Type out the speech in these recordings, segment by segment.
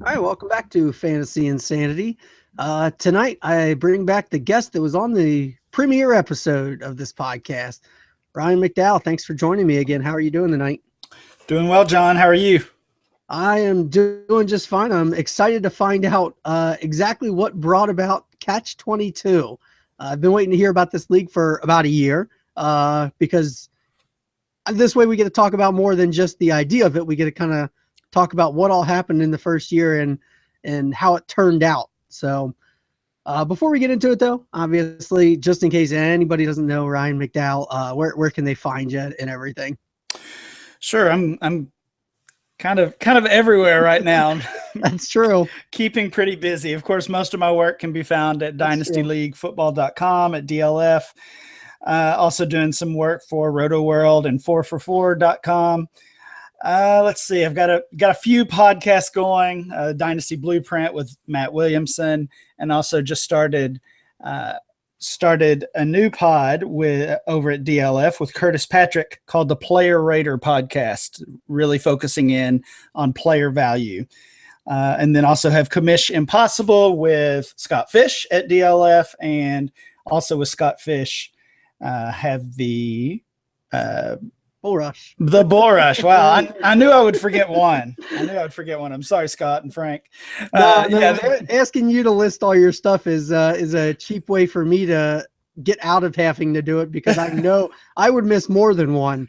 All right, welcome back to Fantasy Insanity. Tonight, I bring back the guest that was on the premiere episode of this podcast, Ryan McDowell. Thanks for joining me again. How are you doing tonight? Doing well, John. How are you? I am doing just fine. I'm excited to find out exactly what brought about Catch 22. I've been waiting to hear about this league for about a year because this way we get to talk about more than just the idea of it. We get to kind of talk about what all happened in the first year and how it turned out. So before we get into it, though, obviously, just in case anybody doesn't know Ryan McDowell, where can they find you and everything? Sure, I'm kind of everywhere right now. That's true. Keeping pretty busy. Of course, most of my work can be found at dynastyleaguefootball.com, at DLF. Also doing some work for RotoWorld and 4for4.com. Let's see. I've got a few podcasts going. Dynasty Blueprint with Matt Williamson, and also just started a new pod over at DLF with Curtis Patrick called the Player Rater Podcast, really focusing in on player value. And then also have Commish Impossible with Scott Fish at DLF, and also with Scott Fish have the Bull Rush. The Bull Rush. Wow. I knew I would forget one. I'm sorry, Scott and Frank. Asking you to list all your stuff is a cheap way for me to get out of having to do it, because I know I would miss more than one.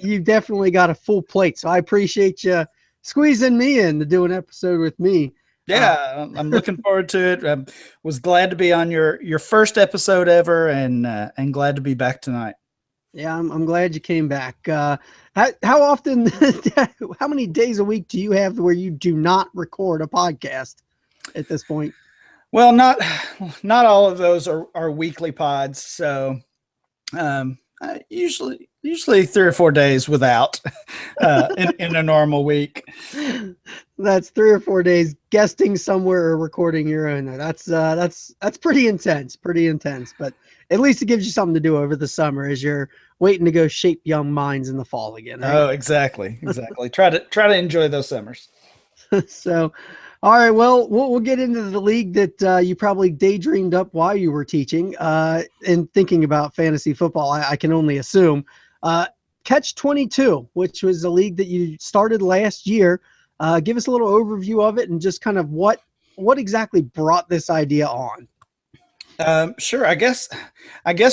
You've definitely got a full plate, so I appreciate you squeezing me in to do an episode with me. Yeah, I'm looking forward to it. I was glad to be on your first episode ever, and glad to be back tonight. Yeah, I'm glad you came back. How often, how many days a week do you have where you do not record a podcast at this point? Well, not all of those are weekly pods. So usually 3 or 4 days without in a normal week. That's 3 or 4 days guesting somewhere or recording your own. That's pretty intense, but at least it gives you something to do over the summer as you're waiting to go shape young minds in the fall again. Right? Oh, exactly. Try to enjoy those summers. So, all right. Well, we'll get into the league that you probably daydreamed up while you were teaching and thinking about fantasy football. I can only assume. Catch 22, which was a league that you started last year. Give us a little overview of it and just kind of what exactly brought this idea on. Sure. I guess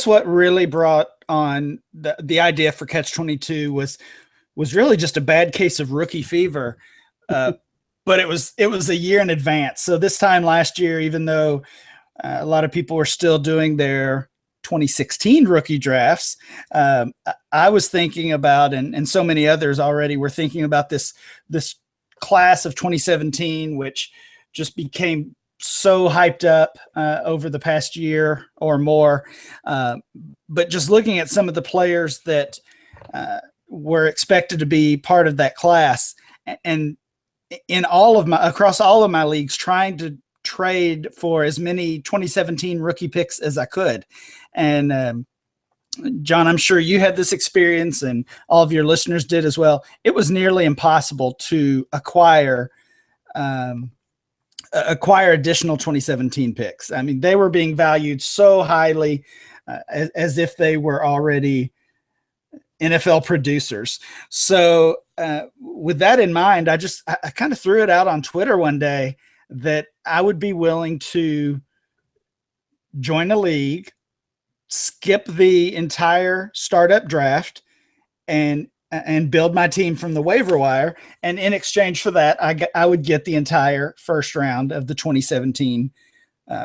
what really brought on the idea for Catch 22 was really just a bad case of rookie fever. But it was a year in advance. So this time last year, even though a lot of people were still doing their 2016 rookie drafts, I was thinking about, and so many others already were thinking about this class of 2017, which just became so hyped up over the past year or more. But just looking at some of the players that were expected to be part of that class, and across all of my leagues, trying to trade for as many 2017 rookie picks as I could. And John, I'm sure you had this experience, and all of your listeners did as well. It was nearly impossible to acquire additional 2017 picks. I mean, they were being valued so highly as if they were already NFL producers. So with that in mind, I kind of threw it out on Twitter one day that I would be willing to join a league, skip the entire startup draft, and build my team from the waiver wire. And in exchange for that, I would get the entire first round of the 2017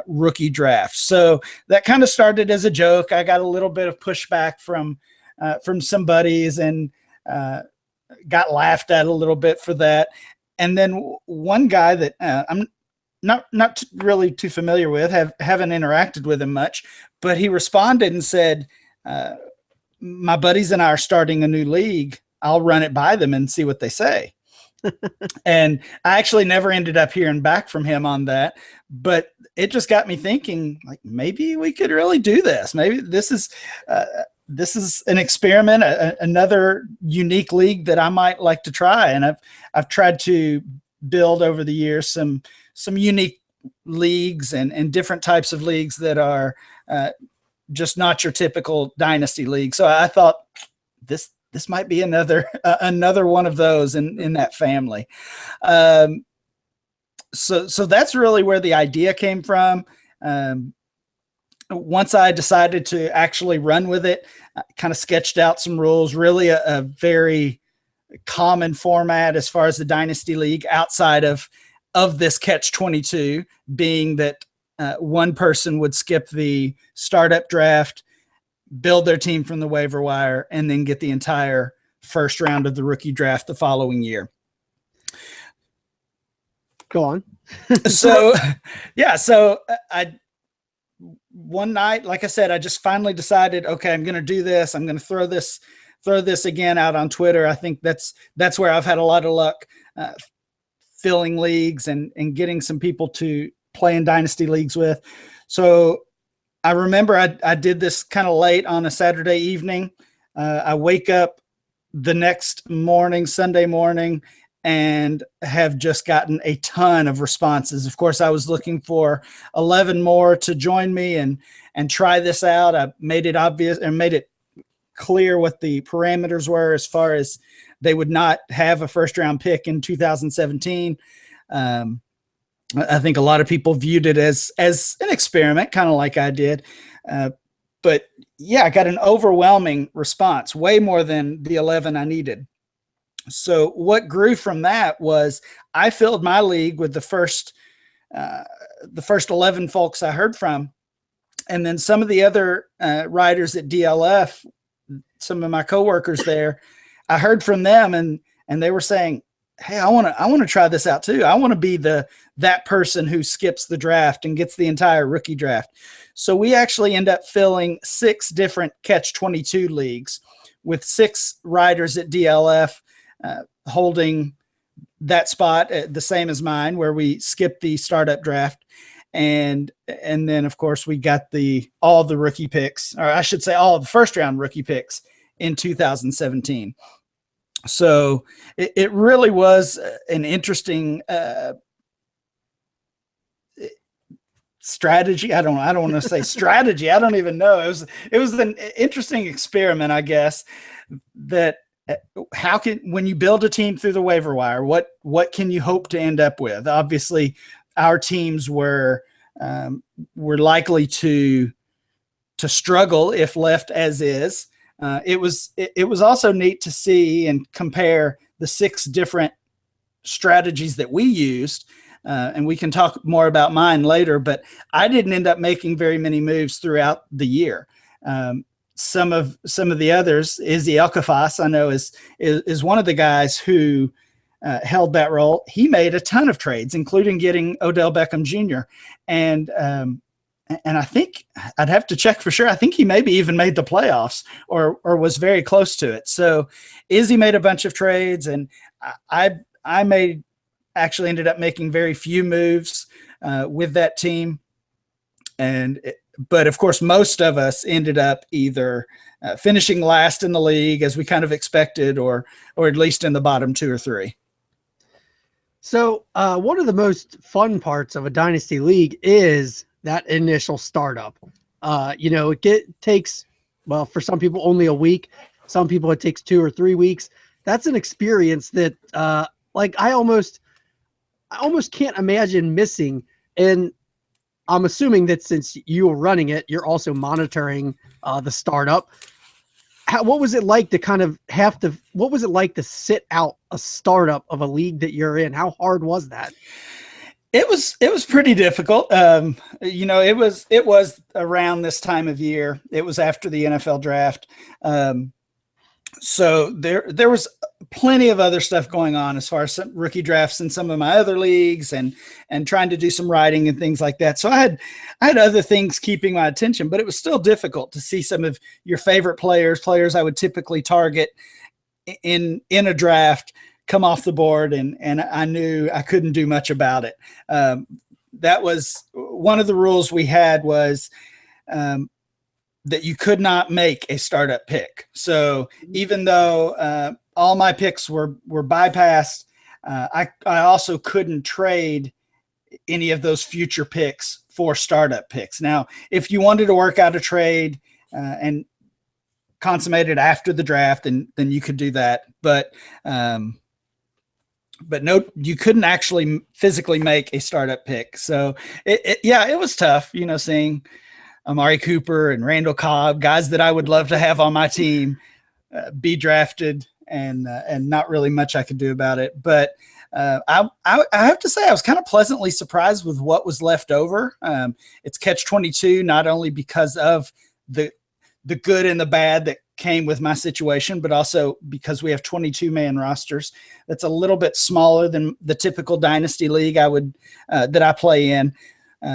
rookie draft. So that kind of started as a joke. I got a little bit of pushback from some buddies, and got laughed at a little bit for that. And then one guy that I'm not really too familiar with, haven't interacted with him much, but he responded and said, my buddies and I are starting a new league. I'll run it by them and see what they say. And I actually never ended up hearing back from him on that, but it just got me thinking, like, maybe we could really do this. Maybe this is an experiment, another unique league that I might like to try. And I've tried to build over the years some unique leagues and different types of leagues that are just not your typical dynasty league. So I thought this might be another one of those in that family. So that's really where the idea came from. Once I decided to actually run with it, I kind of sketched out some rules, really a very common format as far as the dynasty league outside of this catch-22, being that one person would skip the startup draft, build their team from the waiver wire, and then get the entire first round of the rookie draft the following year. Go on. So one night, like I said, I just finally decided, okay, I'm going to do this. I'm going to throw this again out on Twitter. I think that's where I've had a lot of luck filling leagues and getting some people to play in dynasty leagues with. So I remember I did this kind of late on a Saturday evening. I wake up the next morning, Sunday morning, and have just gotten a ton of responses. Of course, I was looking for 11 more to join me and try this out. I made it obvious and made it clear what the parameters were as far as they would not have a first round pick in 2017. I think a lot of people viewed it as an experiment, kind of like I did. But yeah, I got an overwhelming response, way more than the 11 I needed. So what grew from that was I filled my league with the first 11 folks I heard from. And then some of the other writers at DLF, some of my coworkers there, I heard from them and they were saying, hey, I want to try this out too. I want to be that person who skips the draft and gets the entire rookie draft. So we actually end up filling 6 different catch-22 leagues with 6 writers at DLF holding that spot the same as mine, where we skipped the startup draft. And then of course we got all the rookie picks, or I should say all of the first round rookie picks in 2017. So it really was an interesting strategy. I don't want to say strategy. I don't even know. It was an interesting experiment, I guess, that when you build a team through the waiver wire, what can you hope to end up with? Obviously, our teams were likely to struggle if left as is. It was also neat to see and compare the 6 different strategies that we used. And we can talk more about mine later, but I didn't end up making very many moves throughout the year. Some of the others, Izzy Elkafas, I know is one of the guys who held that role. He made a ton of trades, including getting Odell Beckham Jr. And I think I'd have to check for sure. I think he maybe even made the playoffs or was very close to it. So Izzy made a bunch of trades, and I actually ended up making very few moves with that team. But of course, most of us ended up either finishing last in the league, as we kind of expected, or at least in the bottom 2 or 3. So one of the most fun parts of a dynasty league is that initial startup. It takes, well, for some people only a week. Some people it takes 2 or 3 weeks. That's an experience that I almost can't imagine missing. And I'm assuming that since you were running it, you're also monitoring the startup. What was it like to what was it like to sit out a startup of a league that you're in? How hard was that? It was pretty difficult. It was around this time of year. It was after the NFL draft. So there was plenty of other stuff going on as far as some rookie drafts in some of my other leagues and trying to do some writing and things like that. So I had other things keeping my attention, but it was still difficult to see some of your favorite players I would typically target in a draft come off the board, and I knew I couldn't do much about it. That was one of the rules we had, was that you could not make a startup pick. So even though all my picks were bypassed, I also couldn't trade any of those future picks for startup picks. Now, if you wanted to work out a trade and consummate it after the draft, then you could do that. But no, you couldn't actually physically make a startup pick. So it was tough, seeing Amari Cooper and Randall Cobb, guys that I would love to have on my team, be drafted, and not really much I could do about it. But I have to say I was kind of pleasantly surprised with what was left over. It's catch-22, not only because of the good and the bad that came with my situation, but also because we have 22-man rosters. That's a little bit smaller than the typical dynasty league that I play in.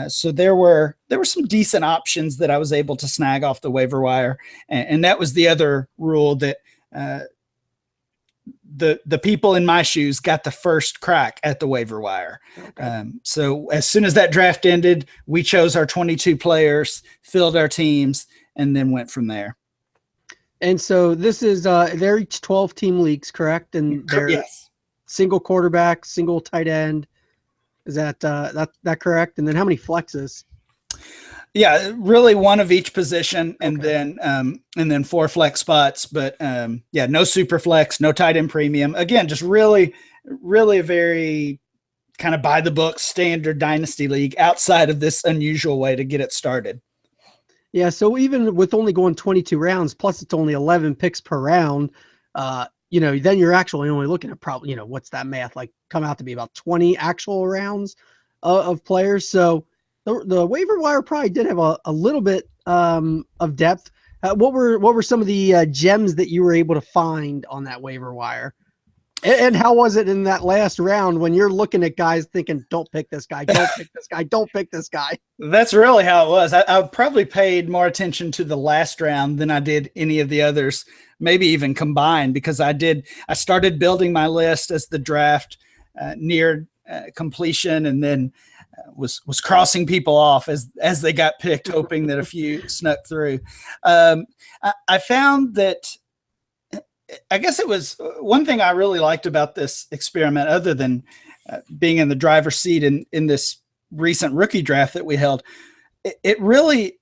So there were some decent options that I was able to snag off the waiver wire, and that was the other rule, that the people in my shoes got the first crack at the waiver wire. Okay. So as soon as that draft ended, we chose our 22 players, filled our teams, and then went from there. And so this is they're each 12-team leagues, correct? And they're yes. Single quarterback, single tight end. Is that correct? And then how many flexes? Yeah, really one of each position, and then 4 flex spots. But no super flex, no tight end premium. Again, just really, really a very kind of by the book standard dynasty league outside of this unusual way to get it started. Yeah, so even with only going 22 rounds, plus it's only 11 picks per round, then you're actually only looking at probably, what's that math, like come out to be about 20 actual rounds of players. So the waiver wire probably did have a little bit of depth. What were some of the gems that you were able to find on that waiver wire? And how was it in that last round when you're looking at guys thinking, don't pick this guy, don't pick this guy, don't pick this guy? That's really how it was. I probably paid more attention to the last round than I did any of the others, maybe even combined, because I started building my list as the draft neared completion, and then was crossing people off as they got picked, hoping that a few snuck through. I found that, I guess it was one thing I really liked about this experiment, other than being in the driver's seat in this recent rookie draft that we held. It really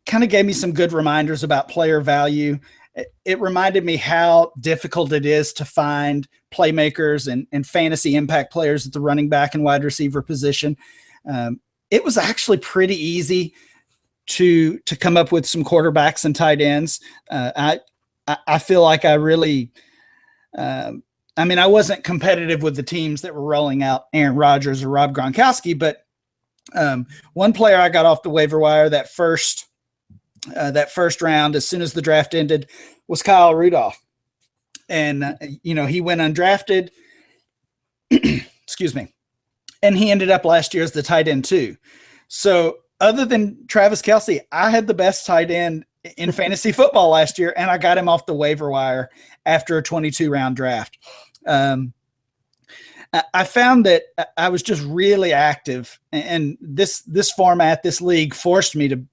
kind of gave me some good reminders about player value. It reminded me how difficult it is to find playmakers and fantasy impact players at the running back and wide receiver position. It was actually pretty easy to come up with some quarterbacks and tight ends. I feel like I really, I wasn't competitive with the teams that were rolling out Aaron Rodgers or Rob Gronkowski, but one player I got off the waiver wire that first round, as soon as the draft ended, was Kyle Rudolph. And, he went undrafted, excuse me, and he ended up last year as the tight end too. So other than Travis Kelce, I had the best tight end in fantasy football last year, and I got him off the waiver wire after a 22-round draft. I found that I was just really active, and this format, this league, forced me to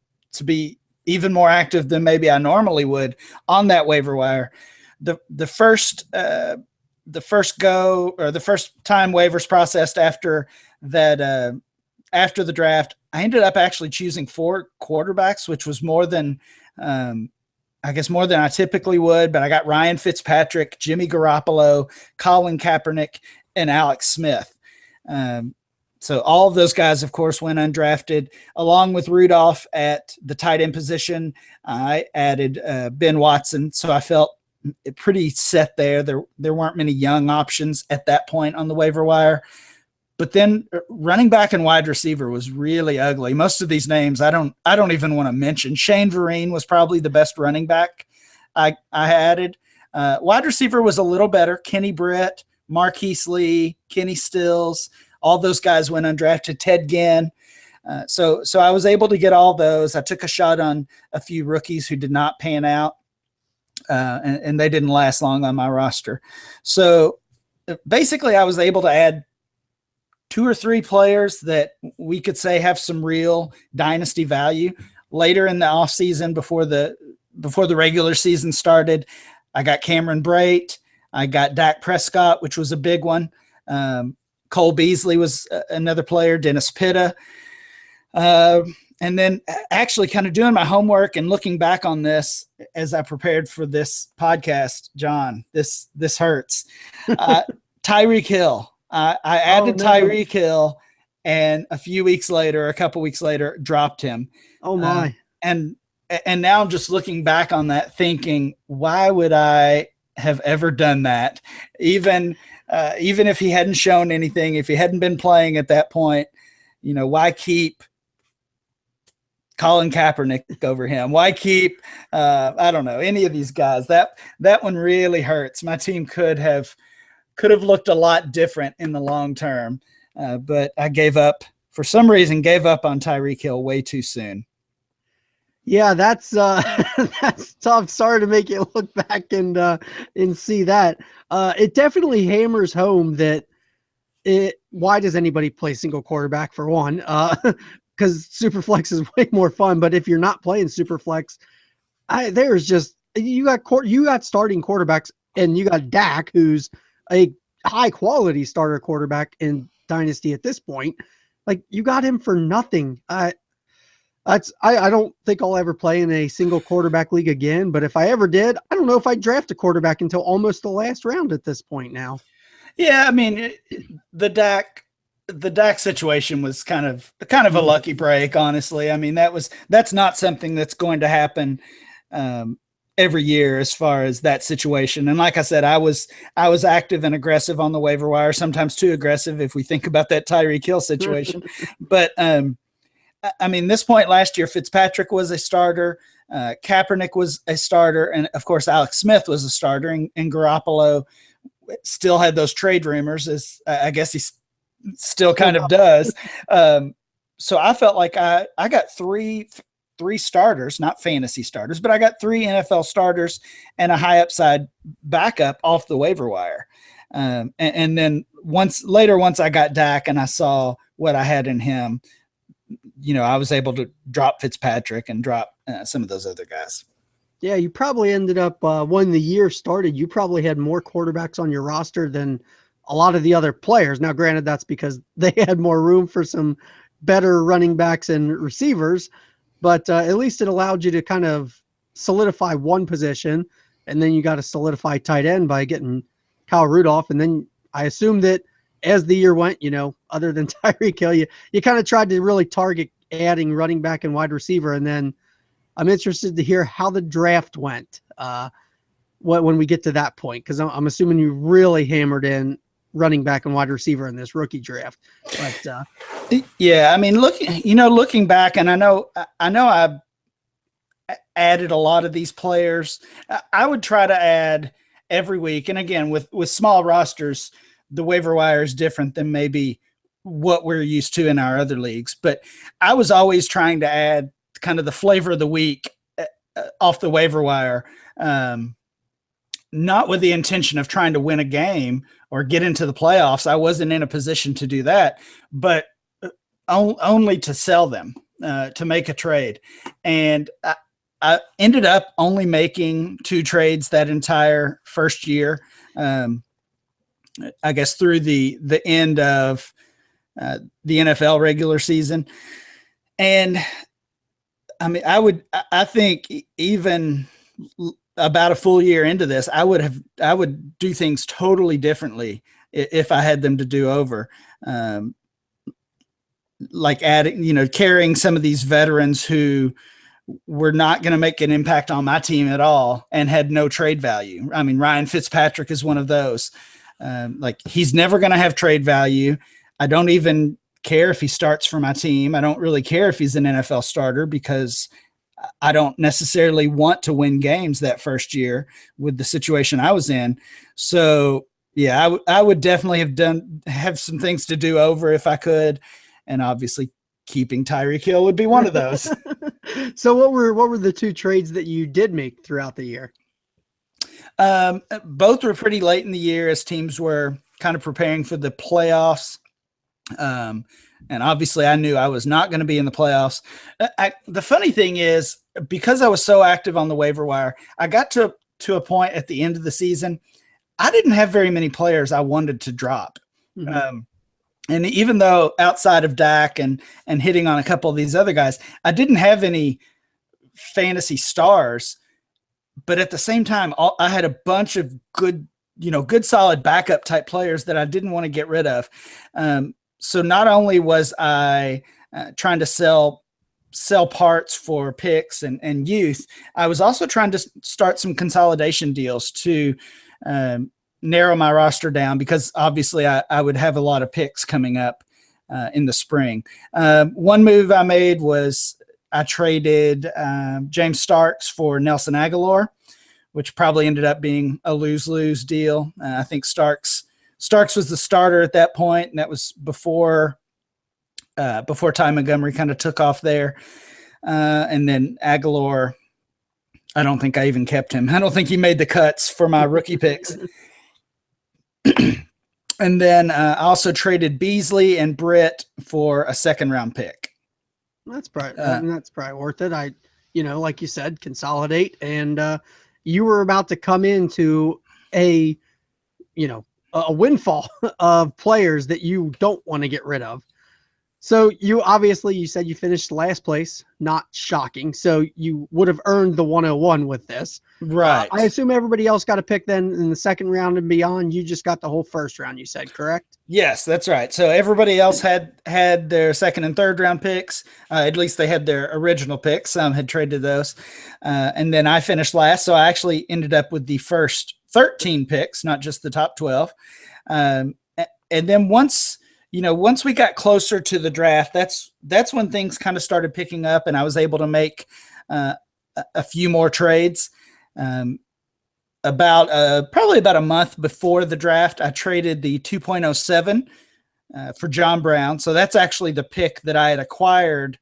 be even more active than maybe I normally would on that waiver wire. The first time waivers processed after that, after the draft, I ended up actually choosing 4 quarterbacks, which was more than I typically would, but I got Ryan Fitzpatrick, Jimmy Garoppolo, Colin Kaepernick, and Alex Smith. So all of those guys, of course, went undrafted. Along with Rudolph at the tight end position, I added Ben Watson. So I felt pretty set there. There weren't many young options at that point on the waiver wire. But then running back and wide receiver was really ugly. Most of these names I don't even want to mention. Shane Vereen was probably the best running back I added. Wide receiver was a little better. Kenny Britt, Marquise Lee, Kenny Stills, all those guys went undrafted. Ted Ginn. So I was able to get all those. I took a shot on a few rookies who did not pan out, and they didn't last long on my roster. So basically I was able to add 2 or 3 players that we could say have some real dynasty value. Later in the offseason, before the regular season started, I got Cameron Brate. I got Dak Prescott, which was a big one. Cole Beasley was another player, Dennis Pitta. And then actually kind of doing my homework and looking back on this as I prepared for this podcast, John, this hurts. Tyreek Hill. I added Tyreek Hill, and a couple weeks later, dropped him. Oh my. And now I'm just looking back on that thinking, why would I have ever done that? Even if he hadn't shown anything, if he hadn't been playing at that point, why keep Colin Kaepernick over him? Why keep, I don't know, any of these guys? That one really hurts. My team could have looked a lot different in the long term, but I for some reason, gave up on Tyreek Hill way too soon. Yeah, that's that's tough. Sorry to make you look back and see that. It definitely hammers home that why does anybody play single quarterback, for one? Because Superflex is way more fun. But if you're not playing Superflex, there's just you got starting quarterbacks, and you got Dak, who's a high quality starter quarterback in Dynasty at this point. Like, you got him for nothing. I don't think I'll ever play in a single quarterback league again, but if I ever did, I don't know if I'd draft a quarterback until almost the last round at this point now. Yeah, I mean, the Dak situation was kind of a lucky break, honestly. I mean, that's not something that's going to happen every year as far as that situation. And like I said, I was active and aggressive on the waiver wire, sometimes too aggressive if we think about that Tyreek Hill situation. But I mean, this point last year, Fitzpatrick was a starter, Kaepernick was a starter, and of course Alex Smith was a starter, and Garoppolo still had those trade rumors, as I guess he still kind of does. So I felt like I got three starters, not fantasy starters, but I got 3 NFL starters and a high upside backup off the waiver wire. And then once I got Dak and I saw what I had in him, I was able to drop Fitzpatrick and drop some of those other guys. Yeah, you probably ended up, when the year started, you probably had more quarterbacks on your roster than a lot of the other players. Now, granted, that's because they had more room for some better running backs and receivers, but at least it allowed you to kind of solidify one position, and then you got to solidify tight end by getting Kyle Rudolph. And then I assume that as the year went, other than Tyreek Hill, you kind of tried to really target adding running back and wide receiver. And then I'm interested to hear how the draft went when we get to that point, because I'm assuming you really hammered in running back and wide receiver in this rookie draft. But yeah, I mean, looking back, and I know I added a lot of these players. I would try to add every week, and again, with small rosters, the waiver wire is different than maybe what we're used to in our other leagues. But I was always trying to add kind of the flavor of the week off the waiver wire, not with the intention of trying to win a game or get into the playoffs. I wasn't in a position to do that, but only to sell them, to make a trade. And I ended up only making 2 trades that entire first year. I guess through the end of the NFL regular season. And I mean, I think even about a full year into this, I would do things totally differently if I had them to do over. Like adding, carrying some of these veterans who were not going to make an impact on my team at all and had no trade value. I mean, Ryan Fitzpatrick is one of those. Like, he's never going to have trade value. I don't even care if he starts for my team. I don't really care if he's an NFL starter, because I don't necessarily want to win games that first year with the situation I was in. So yeah, I would definitely have some things to do over if I could. And obviously keeping Tyreek Hill would be one of those. So what were the 2 trades that you did make throughout the year? Both were pretty late in the year as teams were kind of preparing for the playoffs. And obviously I knew I was not going to be in the playoffs. The funny thing is, because I was so active on the waiver wire, I got to a point at the end of the season, I didn't have very many players I wanted to drop. Mhm. And even though outside of Dak and hitting on a couple of these other guys, I didn't have any fantasy stars, but at the same time, I had a bunch of good, good solid backup type players that I didn't want to get rid of. So not only was I trying to sell parts for picks and youth, I was also trying to start some consolidation deals to narrow my roster down, because obviously I would have a lot of picks coming up in the spring. One move I made was I traded James Starks for Nelson Aguilar, which probably ended up being a lose-lose deal. I think Starks was the starter at that point, and that was before Ty Montgomery kind of took off there. And then Aguilar, I don't think I even kept him. I don't think he made the cuts for my rookie picks. And then I also traded Beasley and Britt for a second-round pick. That's probably worth it. Like you said, consolidate, and you were about to come into a windfall of players that you don't want to get rid of. So you said you finished last place, not shocking. So you would have earned the 101 with this. Right. I assume everybody else got a pick then in the second round and beyond. You just got the whole first round, you said, correct? Yes, that's right. So everybody else had their second and third round picks. At least they had their original picks. Some had traded those. And then I finished last. So I actually ended up with the first 13 picks, not just the top 12. And then once we got closer to the draft, that's when things kind of started picking up, and I was able to make a few more trades. Probably about a month before the draft, I traded the 2.07 for John Brown. So that's actually the pick that I had acquired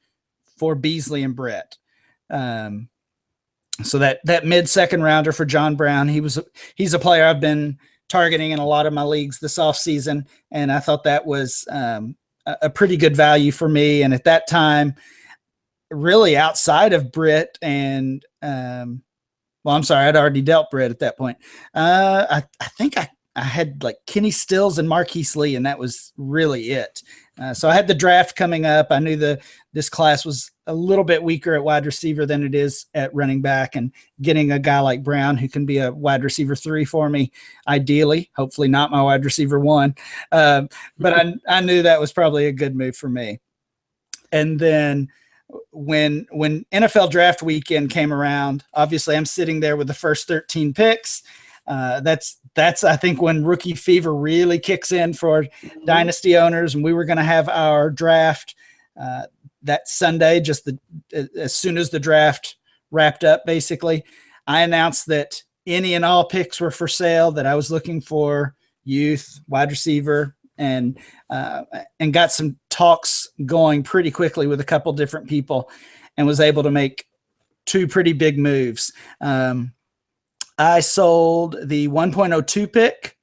for Beasley and Britt. So that mid-second rounder for John Brown, he's a player I've been targeting in a lot of my leagues this offseason, and I thought that was a pretty good value for me. And at that time, really outside of Britt and I'm sorry, I'd already dealt Britt at that point. I think I had like Kenny Stills and Marquise Lee, and that was really it. So I had the draft coming up. I knew this class was a little bit weaker at wide receiver than it is at running back, and getting a guy like Brown who can be a wide receiver 3 for me, ideally, hopefully not my wide receiver 1. But I knew that was probably a good move for me. And then when NFL draft weekend came around, obviously I'm sitting there with the first 13 picks. That's I think when rookie fever really kicks in for dynasty owners, and we were going to have our draft that Sunday, as soon as the draft wrapped up. Basically, I announced that any and all picks were for sale, that I was looking for youth, wide receiver, and got some talks going pretty quickly with a couple different people, and was able to make 2 pretty big moves. I sold the 1.02 pick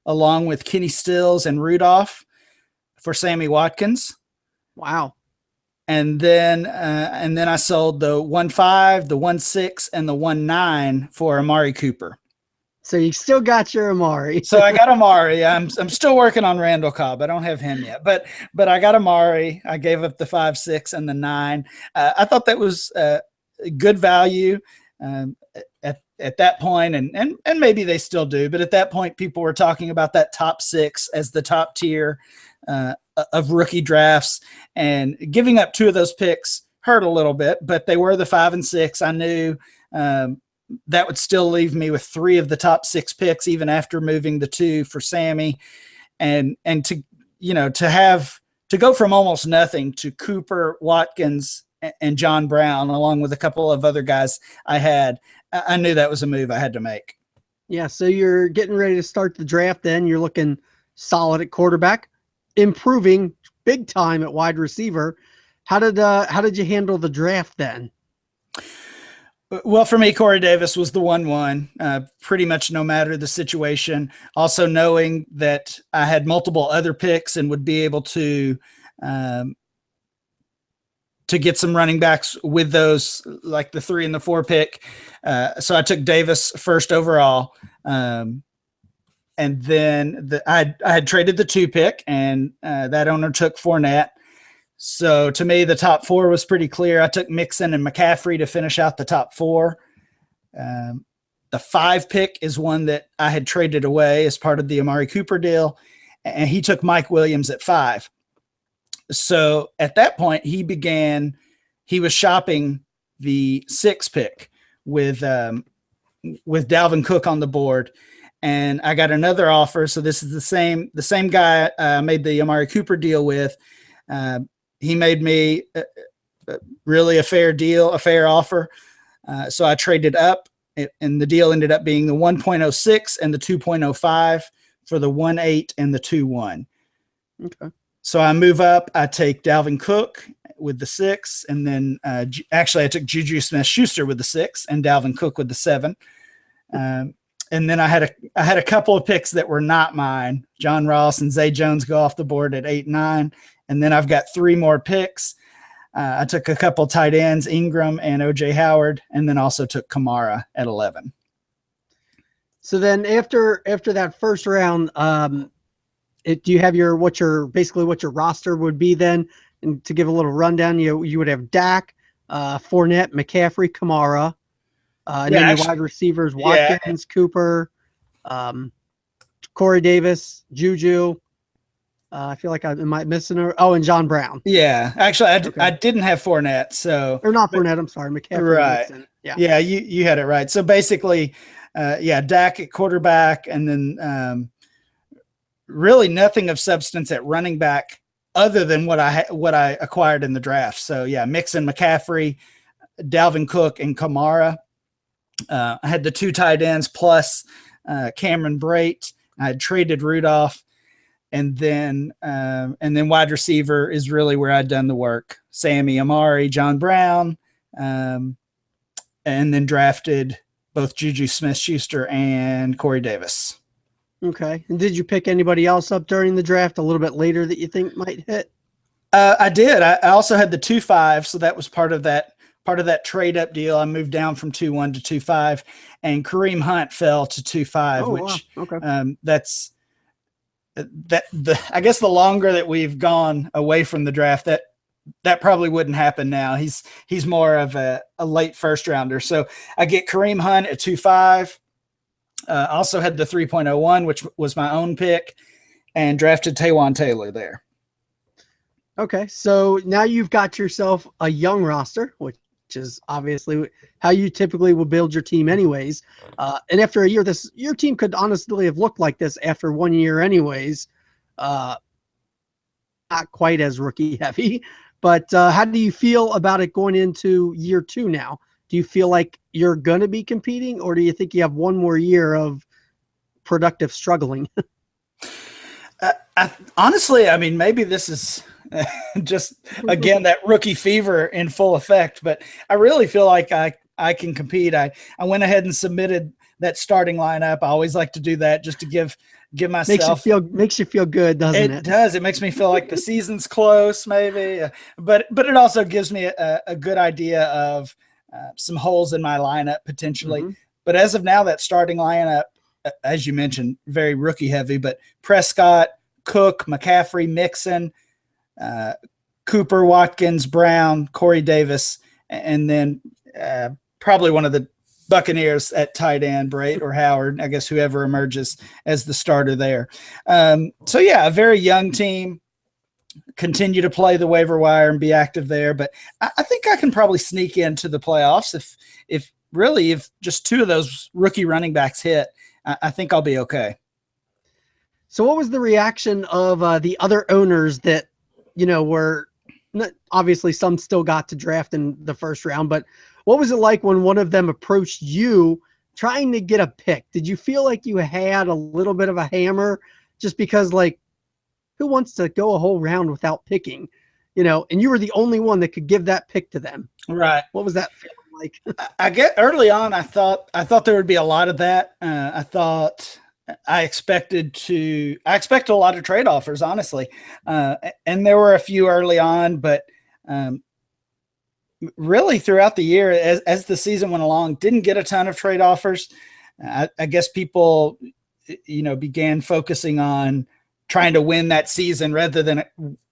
along with Kenny Stills and Rudolph for Sammy Watkins. Wow. And then I sold the 1.5, the 1.6, and the 1.9 for Amari Cooper. So you still got your Amari. So I got Amari. I'm still working on Randall Cobb. I don't have him yet, but I got Amari. I gave up the 5.6 and the 9. I thought that was good value at that point, and maybe they still do, but at that point, people were talking about that top 6 as the top tier of rookie drafts, and giving up 2 of those picks hurt a little bit, but they were the 5 and 6. I knew that would still leave me with 3 of the top 6 picks, even after moving the 2 for Sammy, and to go from almost nothing to Cooper, Watkins, and John Brown, along with a couple of other guys I knew that was a move I had to make. Yeah, so you're getting ready to start the draft then. You're looking solid at quarterback, improving big time at wide receiver. How did you handle the draft then? Well, for me, Corey Davis was the 1-1, pretty much no matter the situation. Also knowing that I had multiple other picks and would be able to get some running backs with those, like the 3 and the 4 pick. So I took Davis first overall. and then I had traded the 2 pick, and that owner took Fournette. So to me, the top 4 was pretty clear. I took Mixon and McCaffrey to finish out the top 4. The 5 pick is one that I had traded away as part of the Amari Cooper deal, and he took Mike Williams at 5. So at that point, he was shopping the 6 pick with Dalvin Cook on the board, and I got another offer. So this is the same guy I made the Amari Cooper deal with. He made me really a fair deal, a fair offer. So I traded up, and the deal ended up being the 1.06 and the 2.05 for the 1.8 and the 2.1. Okay. So I move up. I take Dalvin Cook with the 6, and then actually I took Juju Smith-Schuster with the 6 and Dalvin Cook with the 7. And then I had a couple of picks that were not mine. John Ross and Zay Jones go off the board at 8 and 9. And then I've got 3 more picks. I took a couple tight ends, Ingram and OJ Howard, and then also took Kamara at 11. So then after that first round, do you have what your roster would be then? And to give a little rundown, you would have Dak, Fournette, McCaffrey, Kamara, and then your wide receivers, Watkins, Cooper, Corey Davis, Juju. I feel like I might missing her. Oh, and John Brown. Yeah, actually, I didn't have Fournette, so or not Fournette. I'm sorry, McCaffrey. Right. Yeah, you had it right. So basically, Dak at quarterback, and then really nothing of substance at running back other than what I acquired in the draft. So yeah, Mixon, McCaffrey, Dalvin Cook, and Kamara. I had the 2 tight ends plus Cameron Brate. I had traded Rudolph. And then wide receiver is really where I'd done the work. Sammy, Amari, John Brown, and then drafted both Juju Smith-Schuster and Corey Davis. Okay. And did you pick anybody else up during the draft a little bit later that you think might hit? I did. I also had the 2.5, so that was part of that trade up deal. I moved down from 2.1 to 2.5, and Kareem Hunt fell to 2.5, which wow. Okay. That's I guess the longer that we've gone away from the draft, that probably wouldn't happen now. He's more of a late first rounder. So I get Kareem Hunt at 2.5. Also had the 3.01, which was my own pick, and drafted Taywan Taylor there. Okay, so now you've got yourself a young roster, which is obviously how you typically will build your team anyways. And after a year, your team could honestly have looked like this after 1 year anyways. Not quite as rookie heavy, but how do you feel about it going into year 2 now? Do you feel like you're going to be competing, or do you think you have one more year of productive struggling? Honestly, I mean, maybe this is just, again, that rookie fever in full effect, but I really feel like I can compete. I went ahead and submitted that starting lineup. I always like to do that just to give myself makes you feel good, doesn't it? It does. It makes me feel like the season's close, maybe, but it also gives me a good idea of some holes in my lineup potentially. Mm-hmm. But as of now, that starting lineup, as you mentioned, very rookie heavy, but Prescott, Cook, McCaffrey, Mixon, Cooper, Watkins, Brown, Corey Davis, and then probably one of the Buccaneers at tight end, Brate or Howard, I guess whoever emerges as the starter there. So yeah, a very young team. Continue to play the waiver wire and be active there, but I think I can probably sneak into the playoffs if just 2 of those rookie running backs hit. I think I'll be okay. So what was the reaction of the other owners that, were not, obviously some still got to draft in the first round, but what was it like when one of them approached you trying to get a pick? Did you feel like you had a little bit of a hammer just because, like, who wants to go a whole round without picking, and you were the only one that could give that pick to them? Right. What was that feeling like? I get early on, I thought there would be a lot of that. I expected a lot of trade offers, honestly. And there were a few early on, but really throughout the year, as the season went along, didn't get a ton of trade offers. I guess people began focusing on trying to win that season rather than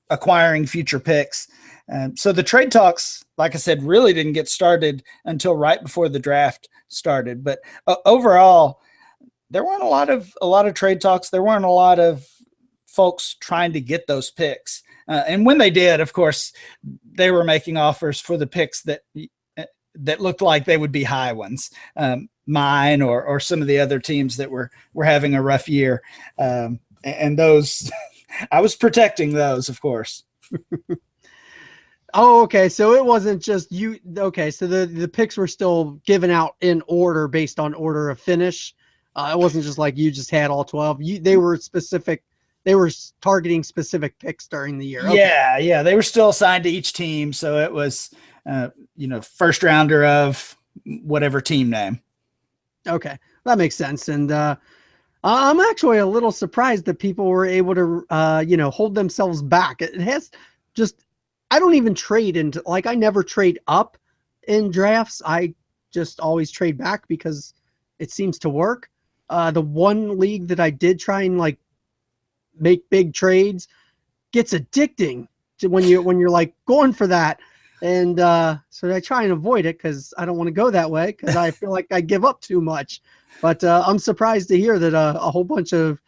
acquiring future picks. So the trade talks, like I said, really didn't get started until right before the draft started. But overall, there weren't a lot of trade talks. There weren't a lot of folks trying to get those picks. And when they did, of course, they were making offers for the picks that looked like they would be high ones. Mine or some of the other teams that were having a rough year. And those, I was protecting those, of course. Oh, okay. So it wasn't just you. Okay. So the picks were still given out in order based on order of finish. It wasn't just like you just had all 12. They were specific. They were targeting specific picks during the year. Okay. Yeah. They were still assigned to each team. So it was, first rounder of whatever team name. Okay. That makes sense. And, I'm actually a little surprised that people were able to, hold themselves back. It has just, I don't even trade into, like, I never trade up in drafts. I just always trade back because it seems to work. The one league that I did try and like make big trades gets addicting to when you're like going for that. And so I try and avoid it because I don't want to go that way because I feel like I give up too much. But I'm surprised to hear that a whole bunch of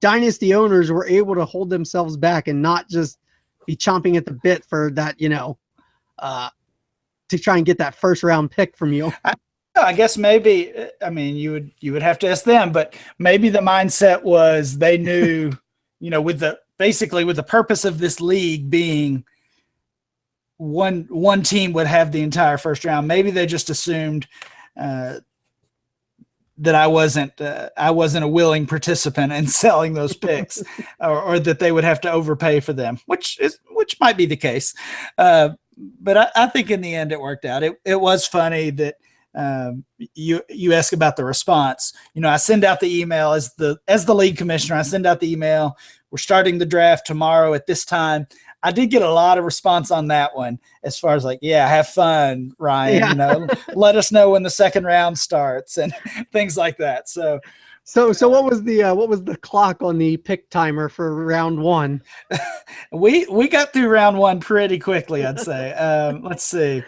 dynasty owners were able to hold themselves back and not just be chomping at the bit for that, to try and get that first round pick from you. I guess maybe, I mean, you would have to ask them, but maybe the mindset was they knew, with the purpose of this league being one team would have the entire first round. Maybe they just assumed that I wasn't a willing participant in selling those picks, or that they would have to overpay for them, which might be the case. But I think in the end it worked out. It was funny that you ask about the response. I send out the email as the league commissioner. I send out the email. We're starting the draft tomorrow at this time. I did get a lot of response on that one, as far as like, yeah, have fun, Ryan. Yeah. Let us know when the second round starts and things like that. So what was the clock on the pick timer for round one? we got through round one pretty quickly, I'd say. Let's see.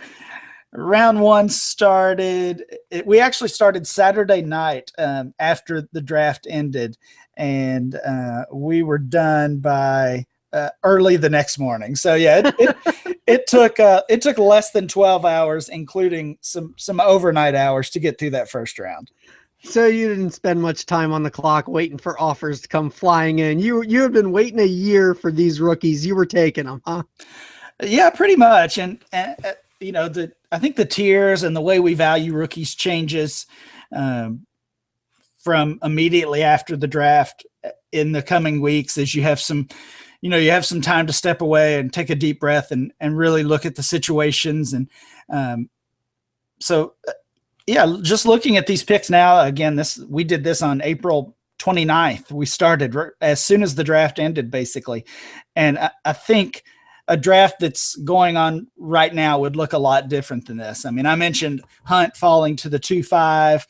Round one started. We actually started Saturday night after the draft ended, and we were done by early the next morning. So yeah, it took less than 12 hours, including some overnight hours, to get through that first round. So you didn't spend much time on the clock waiting for offers to come flying in. You had been waiting a year for these rookies. You were taking them, huh? Yeah, pretty much. And I think the tiers and the way we value rookies changes from immediately after the draft in the coming weeks, as you have some time to step away and take a deep breath and really look at the situations. And just looking at these picks now, again, we did this on April 29th. We started as soon as the draft ended, basically. And I think a draft that's going on right now would look a lot different than this. I mean, I mentioned Hunt falling to the 2-5,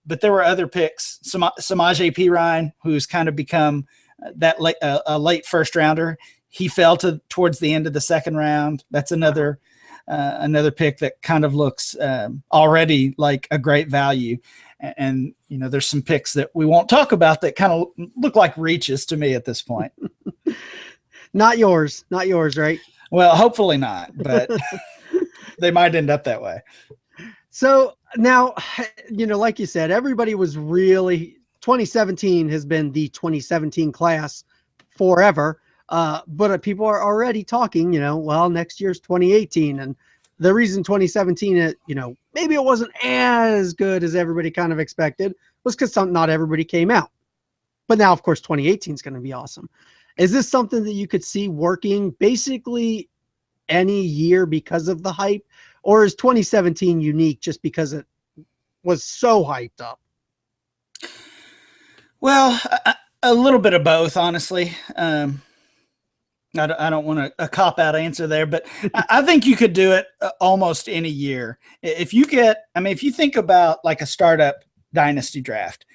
but there were other picks. Samaje Perine, who's kind of become a late first rounder. He fell towards the end of the second round. That's another pick that kind of looks already like a great value. And there's some picks that we won't talk about that kind of look like reaches to me at this point. Not yours, right? Well, hopefully not, but they might end up that way. So now, like you said, everybody was really 2017 has been the 2017 class forever. But people are already talking, next year's 2018. And the reason 2017, maybe it wasn't as good as everybody kind of expected was because not everybody came out. But now, of course, 2018 is going to be awesome. Is this something that you could see working basically any year because of the hype? Or is 2017 unique just because it was so hyped up? Well, a little bit of both, honestly. I don't want a cop-out answer there, but I think you could do it almost any year. If you think about like a startup dynasty draft,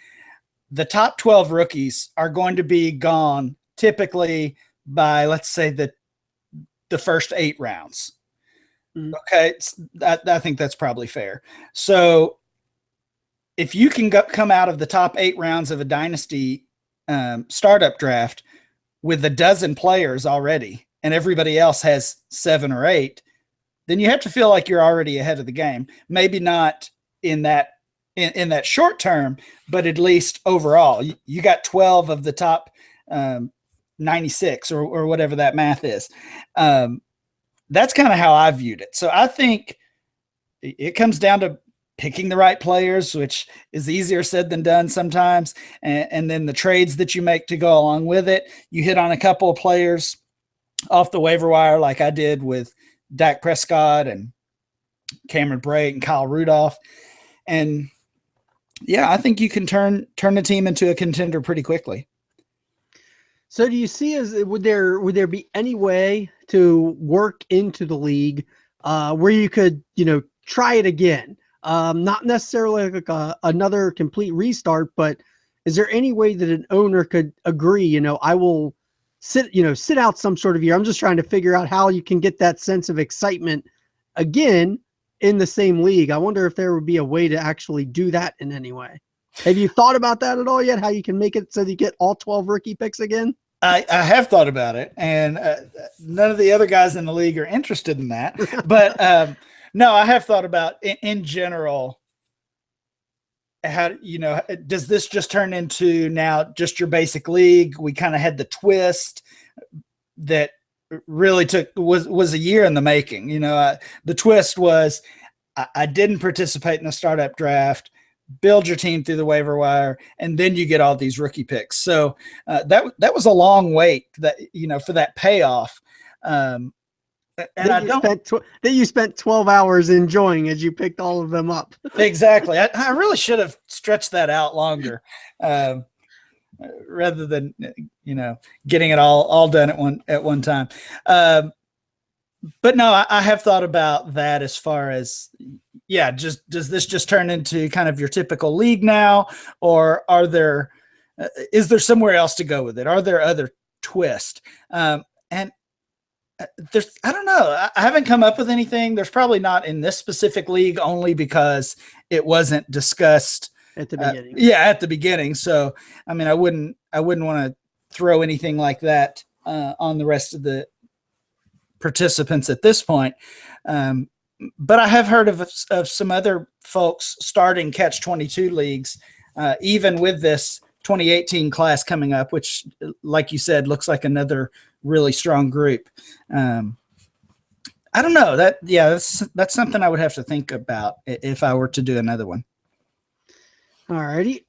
the top 12 rookies are going to be gone typically by, let's say, the first 8 rounds. Okay, I think that's probably fair. So if you can come out of the top 8 rounds of a dynasty startup draft with a dozen players already, and everybody else has 7 or 8, then you have to feel like you're already ahead of the game. Maybe not in that short term, but at least overall, you got 12 of the top 96 or whatever that math is. That's kind of how I viewed it. So I think it comes down to picking the right players, which is easier said than done sometimes. And then the trades that you make to go along with it. You hit on a couple of players off the waiver wire, like I did with Dak Prescott and Cameron Brate and Kyle Rudolph. And yeah, I think you can turn the team into a contender pretty quickly. So do you see would there be any way to work into the league where you could, try it again? Not necessarily like another complete restart, but is there any way that an owner could agree, I will sit out some sort of year? I'm just trying to figure out how you can get that sense of excitement again in the same league. I wonder if there would be a way to actually do that in any way. Have you thought about that at all yet? How you can make it so that you get all 12 rookie picks again? I have thought about it, and none of the other guys in the league are interested in that. But no, I have thought about in general, how, does this just turn into now just your basic league? We kind of had the twist that really was a year in the making. The twist was I didn't participate in the startup draft, build your team through the waiver wire, and then you get all these rookie picks. So that was a long wait for that payoff. And that you spent 12 hours enjoying as you picked all of them up. Exactly. I really should have stretched that out longer, rather than getting it all done at one time. But no, I have thought about that as far as, does this just turn into kind of your typical league now, or is there somewhere else to go with it? Are there other twists? And I don't know. I haven't come up with anything. There's probably not in this specific league, only because it wasn't discussed at the beginning. At the beginning. So, I mean, I wouldn't want to throw anything like that on the rest of the participants at this point. But I have heard of some other folks starting Catch-22 leagues, even with this 2018 class coming up, which, like you said, looks like another really strong group. I don't know that's something I would have to think about if I were to do another one. All righty.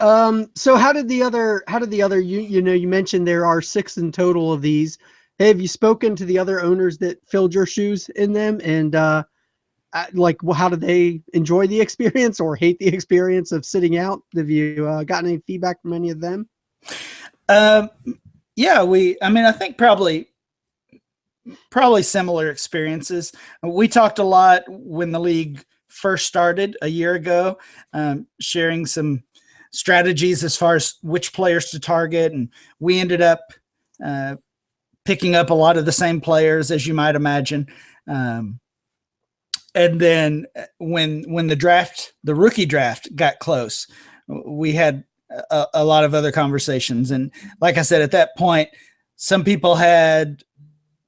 So how did the other, you mentioned there are 6 in total of these. Have you spoken to the other owners that filled your shoes in them? And how did they enjoy the experience or hate the experience of sitting out? Have you gotten any feedback from any of them? I think probably similar experiences. We talked a lot when the league first started a year ago, sharing some strategies as far as which players to target. And we ended up picking up a lot of the same players, as you might imagine. And then when the rookie draft got close, we had a lot of other conversations. And like I said, at that point, some people had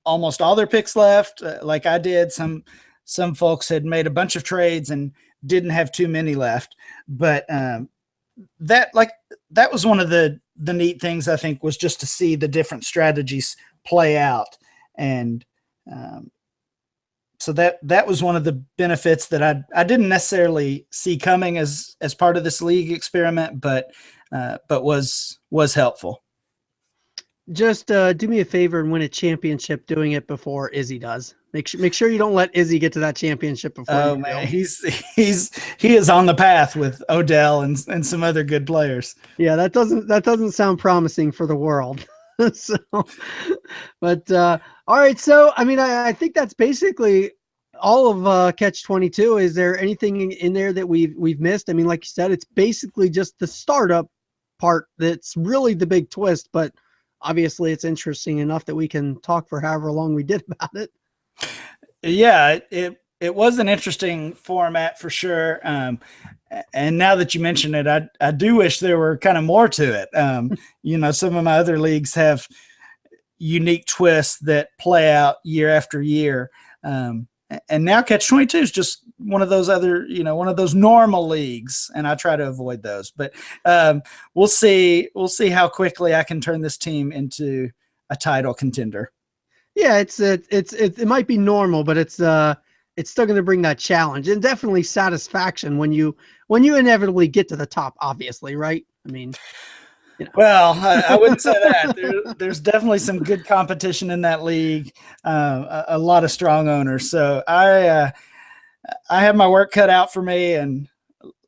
almost all their picks left, like I did. Some folks had made a bunch of trades and didn't have too many left. But that was one of the neat things, I think, was just to see the different strategies play out. And so that was one of the benefits that I didn't necessarily see coming as part of this league experiment, but was helpful. Just do me a favor and win a championship doing it before Izzy does. Make sure you don't let Izzy get to that championship before. Oh man, he is on the path with Odell and some other good players. Yeah, that doesn't sound promising for the world. So, but all right. So, I mean, I think that's basically all of Catch-22. Is there anything in there that we've missed? I mean, like you said, it's basically just the startup part that's really the big twist, but obviously it's interesting enough that we can talk for however long we did about it. Yeah, it was an interesting format for sure. And now that you mention it, I do wish there were kind of more to it. Some of my other leagues have unique twists that play out year after year. And now Catch 22 is just one of those other, one of those normal leagues, and I try to avoid those. But we'll see how quickly I can turn this team into a title contender. Yeah, it might be normal, but it's still going to bring that challenge and definitely satisfaction when you inevitably get to the top. Obviously, right? I mean, Well, I wouldn't say that. There's definitely some good competition in that league, a lot of strong owners. So I have my work cut out for me, and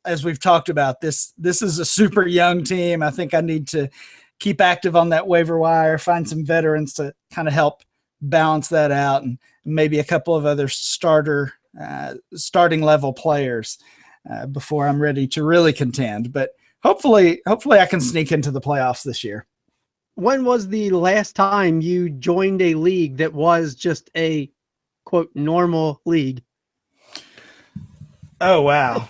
as we've talked about, this is a super young team. I think I need to keep active on that waiver wire, find some veterans to kind of help balance that out, and maybe a couple of other starting level players before I'm ready to really contend. But hopefully I can sneak into the playoffs this year. When was the last time you joined a league that was just a quote normal league? Oh, wow.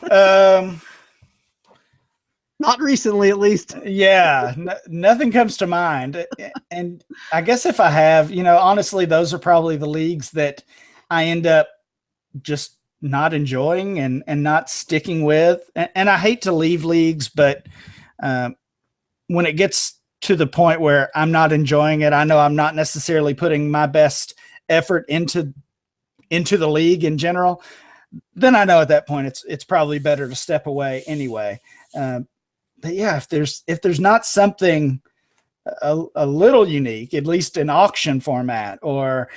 Not recently, at least. Yeah, nothing comes to mind. And I guess if I have, honestly, those are probably the leagues that I end up just not enjoying and not sticking with. And I hate to leave leagues, but when it gets to the point where I'm not enjoying it, I know I'm not necessarily putting my best effort into the league in general, then I know at that point it's probably better to step away anyway. But yeah, if there's not something a little unique, at least in auction format or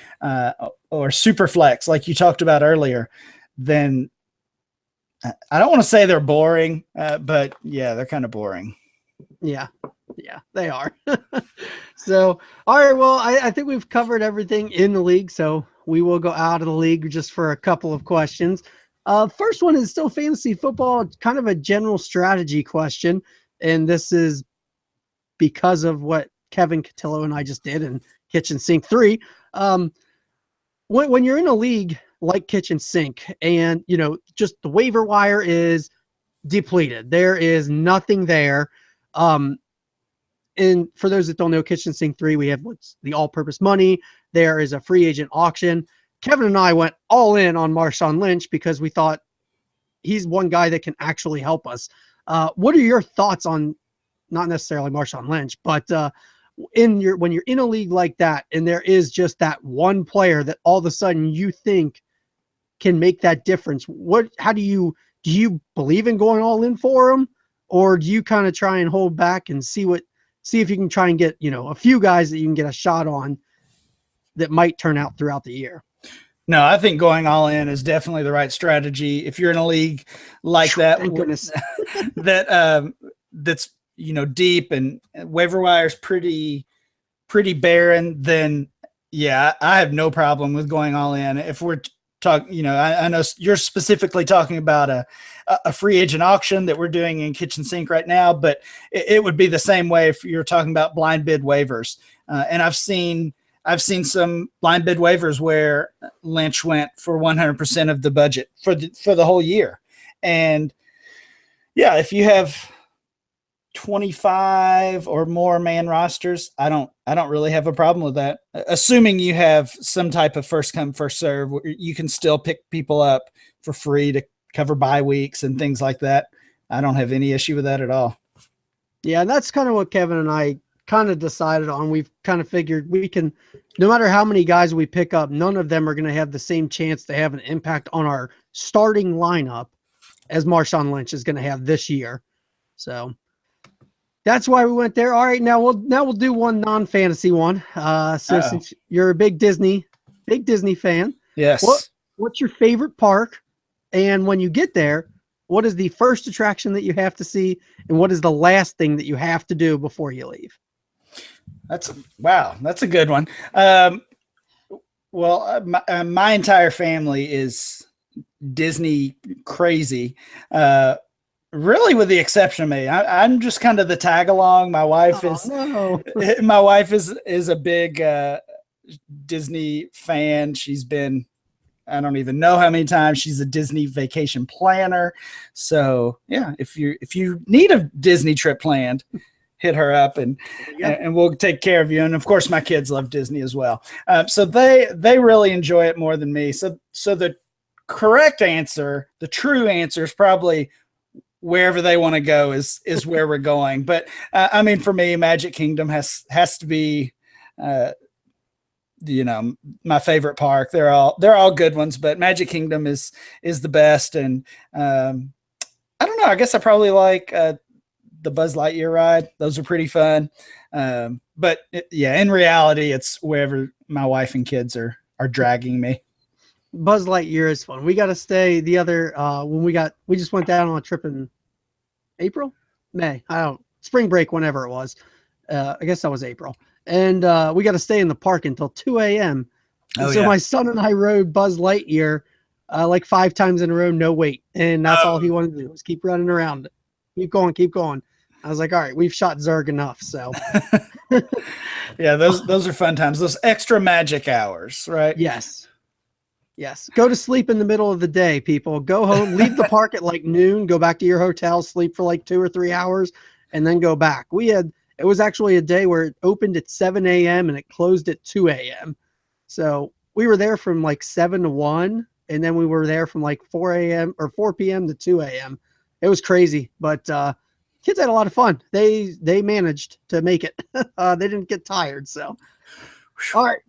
super flex, like you talked about earlier, then I don't want to say they're boring, but yeah, they're kind of boring. Yeah, they are. So, all right, well, I think we've covered everything in the league, so we will go out of the league just for a couple of questions. First one is still fantasy football, kind of a general strategy question, and this is because of what Kevin Cotillo and I just did in Kitchen Sink 3. When you're in a league like Kitchen Sink and, just the waiver wire is depleted, there is nothing there. And for those that don't know, Kitchen Sink 3, we have what's the all-purpose money. There is a free agent auction. Kevin and I went all in on Marshawn Lynch because we thought he's one guy that can actually help us. What are your thoughts on not necessarily Marshawn Lynch, but when you're in a league like that and there is just that one player that all of a sudden you think can make that difference? How do you believe in going all in for him, or do you kind of try and hold back and see if you can try and get, a few guys that you can get a shot on that might turn out throughout the year? No, I think going all in is definitely the right strategy. If you're in a league like that, Thank goodness. that's deep and waiver wire is pretty barren, then yeah, I have no problem with going all in. If we're talking, I know you're specifically talking about a free agent auction that we're doing in Kitchen Sink right now, but it would be the same way if you're talking about blind bid waivers. And I've seen some blind bid waivers where Lynch went for 100% of the budget for the whole year. And yeah, if you have 25 or more man rosters, I don't really have a problem with that. Assuming you have some type of first come, first serve, where you can still pick people up for free to cover bye weeks and things like that. I don't have any issue with that at all. Yeah, and that's kind of what Kevin and I kind of decided on. We've kind of figured we can, no matter how many guys we pick up, none of them are going to have the same chance to have an impact on our starting lineup as Marshawn Lynch is going to have this year. So that's why we went there. All right, now we'll do one non-fantasy one. Since you're a big Disney fan, yes. What's your favorite park? And when you get there, what is the first attraction that you have to see, and what is the last thing that you have to do before you leave? That's a good one. My entire family is Disney crazy. really, with the exception of me. I'm just kind of the tag along. My wife no. is a big Disney fan. She's been, I don't even know how many times. She's a Disney vacation planner. So yeah, if you need a Disney trip planned, hit her up and we'll take care of you. And of course, my kids love Disney as well. So they really enjoy it more than me. So the correct answer, the true answer, is probably wherever they want to go is where we're going. But I mean, for me, Magic Kingdom has to be, my favorite park. They're all good ones, but Magic Kingdom is the best. And I don't know, I guess I probably like the Buzz Lightyear ride. Those are pretty fun. But in reality, it's wherever my wife and kids are dragging me. Buzz Lightyear is fun. We got to stay the other, when we just went down on a trip in May, spring break, whenever it was. I guess that was April. And we got to stay in the park until 2 a.m. So my son and I rode Buzz Lightyear like 5 times in a row, no wait. And that's all he wanted to do, was keep running around. Keep going. I was like, all right, we've shot Zurg enough. So yeah, those are fun times. Those extra magic hours, right? Yes. Go to sleep in the middle of the day, people. Go home, leave the park at like noon, go back to your hotel, sleep for like 2 or 3 hours, and then go back. It was actually a day where it opened at 7 a.m. and it closed at 2 a.m. So we were there from like 7 to 1, and then we were there from like 4 a.m. or 4 p.m. to 2 a.m. It was crazy, but kids had a lot of fun. They managed to make it. They didn't get tired. So, all right.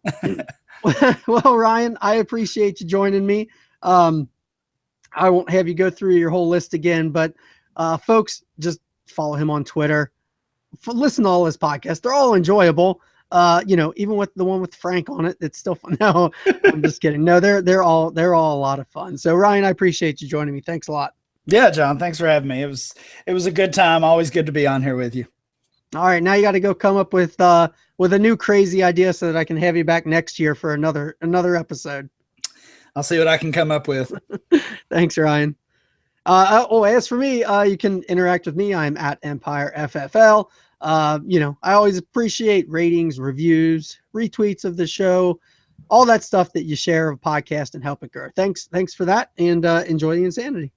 Well, Ryan, I appreciate you joining me. I won't have you go through your whole list again, but folks, just follow him on Twitter. Listen to all his podcasts. They're all enjoyable. Even with the one with Frank on it, it's still fun. No, I'm just kidding. No, they're all a lot of fun. So Ryan, I appreciate you joining me. Thanks a lot. Yeah, John, thanks for having me. It was a good time. Always good to be on here with you. All right, now you got to go come up with a new crazy idea so that I can have you back next year for another episode. I'll see what I can come up with. Thanks, Ryan. As for me, you can interact with me. I'm at Empire FFL. I always appreciate ratings, reviews, retweets of the show, all that stuff that you share of podcast and help it grow. Thanks for that, and enjoy the insanity.